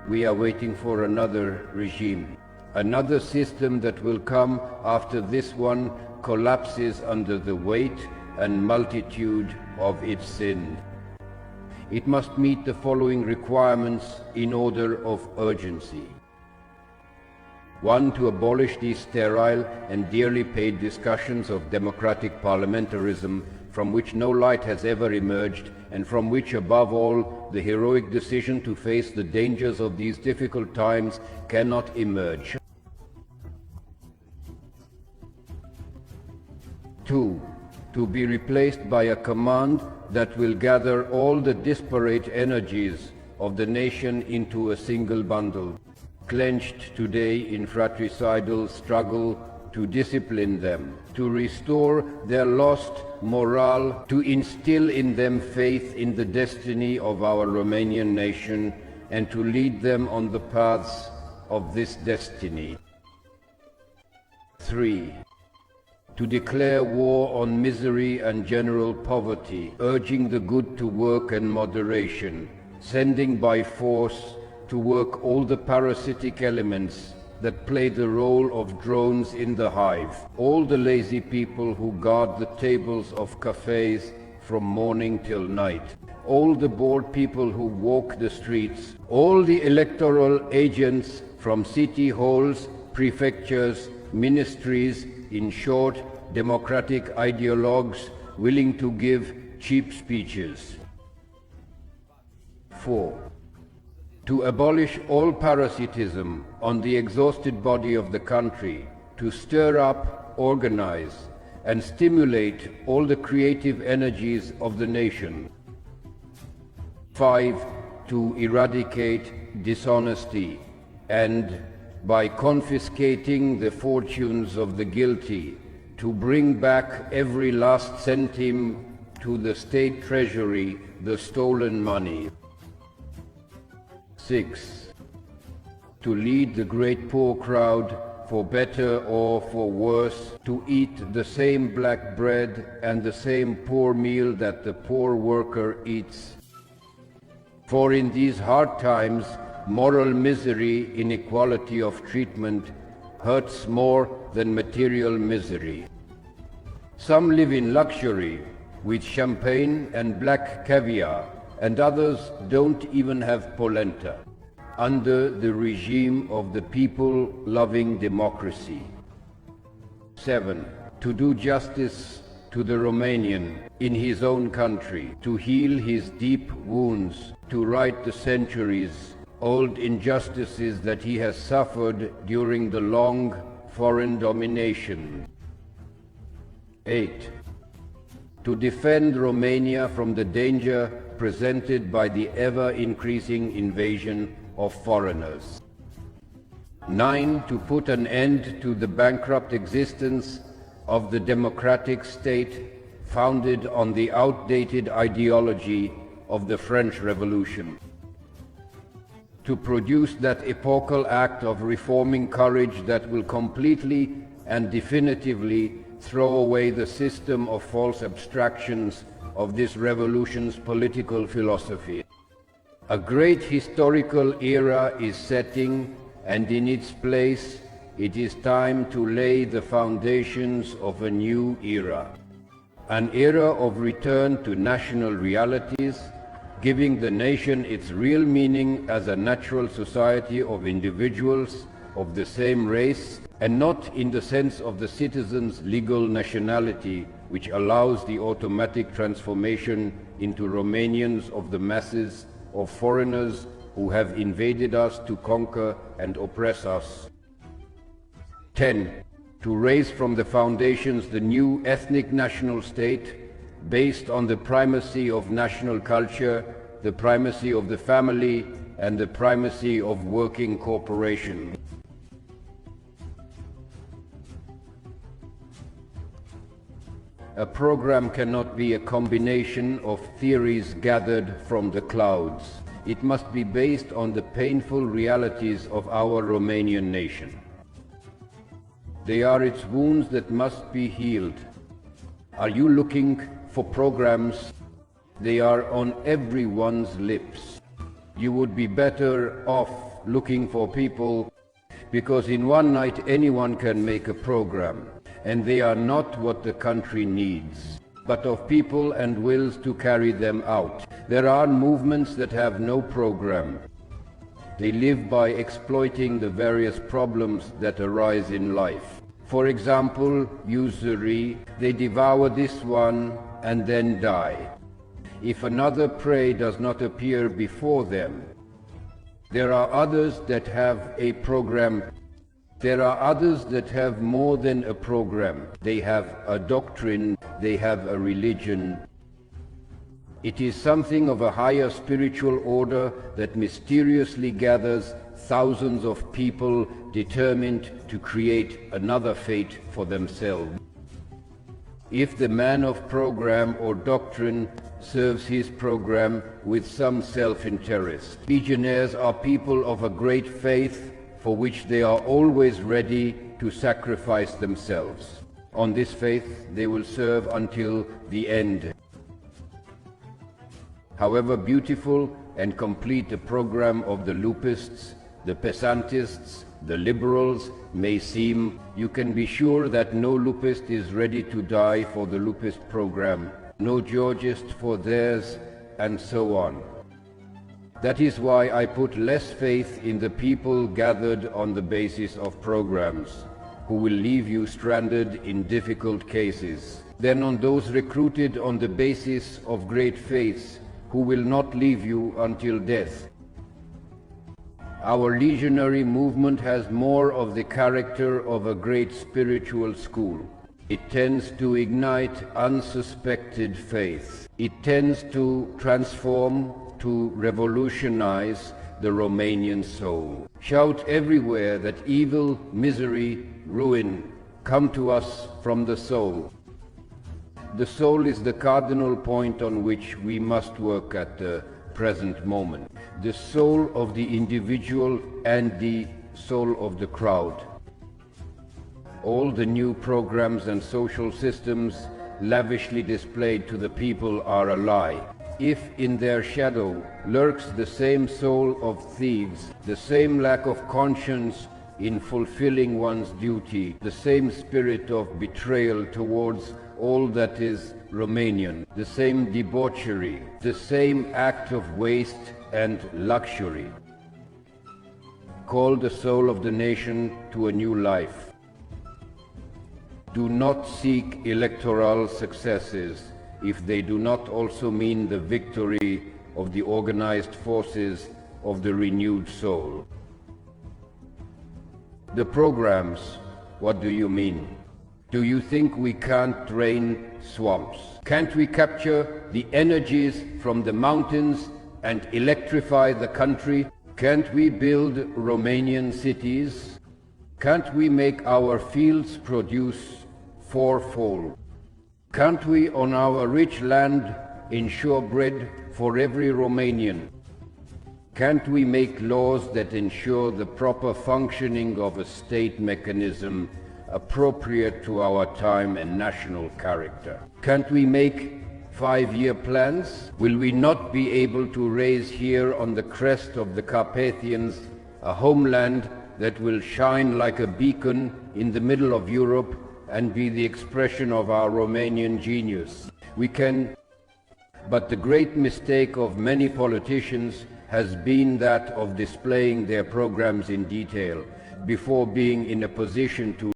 We are waiting for another regime, another system that will come after this one collapses under the weight and multitude of its sins. It must meet the following requirements in order of urgency. 1. To abolish these sterile and dearly paid discussions of democratic parliamentarism from which no light has ever emerged, and from which, above all, the heroic decision to face the dangers of these difficult times cannot emerge. 2. To be replaced by a command that will gather all the disparate energies of the nation into a single bundle, clenched today in fratricidal struggle to discipline them, to restore their lost morale, to instill in them faith in the destiny of our Romanian nation, and to lead them on the paths of this destiny. 3. To declare war on misery and general poverty, urging the good to work and moderation, sending by force to work all the parasitic elements that play the role of drones in the hive, all the lazy people who guard the tables of cafes from morning till night, all the bored people who walk the streets, all the electoral agents from city halls, prefectures, ministries, in short, democratic ideologues willing to give cheap speeches. 4. To abolish all parasitism on the exhausted body of the country, to stir up, organize, and stimulate all the creative energies of the nation. 5. To eradicate dishonesty, and by confiscating the fortunes of the guilty, to bring back every last centime to the state treasury, the stolen money. 6. To lead the great poor crowd, for better or for worse, to eat the same black bread and the same poor meal that the poor worker eats. For in these hard times, moral misery, inequality of treatment, hurts more than material misery. Some live in luxury, with champagne and black caviar, and others don't even have polenta, under the regime of the people-loving democracy. 7. To do justice to the Romanian in his own country, to heal his deep wounds, to right the centuries-old injustices that he has suffered during the long foreign domination. 8. To defend Romania from the danger presented by the ever-increasing invasion of foreigners. 9. To put an end to the bankrupt existence of the democratic state founded on the outdated ideology of the French Revolution. To produce that epochal act of reforming courage that will completely and definitively throw away the system of false abstractions of this revolution's political philosophy. A great historical era is setting, and in its place it is time to lay the foundations of a new era. An era of return to national realities, giving the nation its real meaning as a natural society of individuals of the same race, and not in the sense of the citizen's legal nationality, which allows the automatic transformation into Romanians of the masses of foreigners who have invaded us to conquer and oppress us. 10. To raise from the foundations the new ethnic national state based on the primacy of national culture, the primacy of the family, and the primacy of working cooperation. A program cannot be a combination of theories gathered from the clouds. It must be based on the painful realities of our Romanian nation. They are its wounds that must be healed. Are you looking for programs? They are on everyone's lips. You would be better off looking for people, because in one night anyone can make a program, and they are not what the country needs, but of people and wills to carry them out. There are movements that have no program. They live by exploiting the various problems that arise in life. For example, usury. They devour this one and then die. If another prey does not appear before them, there are others that have a program. There are others that have more than a program. They have a doctrine, they have a religion. It is something of a higher spiritual order that mysteriously gathers thousands of people determined to create another fate for themselves. If the man of program or doctrine serves his program with some self-interest, legionnaires are people of a great faith for which they are always ready to sacrifice themselves. On this faith they will serve until the end. However beautiful and complete the program of the Lupists, the Pesantists, the liberals may seem, you can be sure that no Lupist is ready to die for the Lupist program, no Georgist for theirs, and so on. That is why I put less faith in the people gathered on the basis of programs, who will leave you stranded in difficult cases, than on those recruited on the basis of great faiths, who will not leave you until death. Our legionary movement has more of the character of a great spiritual school. It tends to ignite unsuspected faith. It tends to transform, to revolutionize the Romanian soul. Shout everywhere that evil, misery, ruin come to us from the soul. The soul is the cardinal point on which we must work at the present moment. The soul of the individual and the soul of the crowd. All the new programs and social systems lavishly displayed to the people are a lie. If in their shadow lurks the same soul of thieves, the same lack of conscience in fulfilling one's duty, the same spirit of betrayal towards all that is Romanian, the same debauchery, the same act of waste and luxury, call the soul of the nation to a new life. Do not seek electoral successes if they do not also mean the victory of the organized forces of the renewed soul. The programs, what do you mean? Do you think we can't drain swamps? Can't we capture the energies from the mountains and electrify the country? Can't we build Romanian cities? Can't we make our fields produce fourfold? Can't we on our rich land ensure bread for every Romanian? Can't we make laws that ensure the proper functioning of a state mechanism appropriate to our time and national character? Can't we make 5-year plans? Will we not be able to raise here on the crest of the Carpathians a homeland that will shine like a beacon in the middle of Europe and be the expression of our Romanian genius? We can, but the great mistake of many politicians has been that of displaying their programs in detail before being in a position to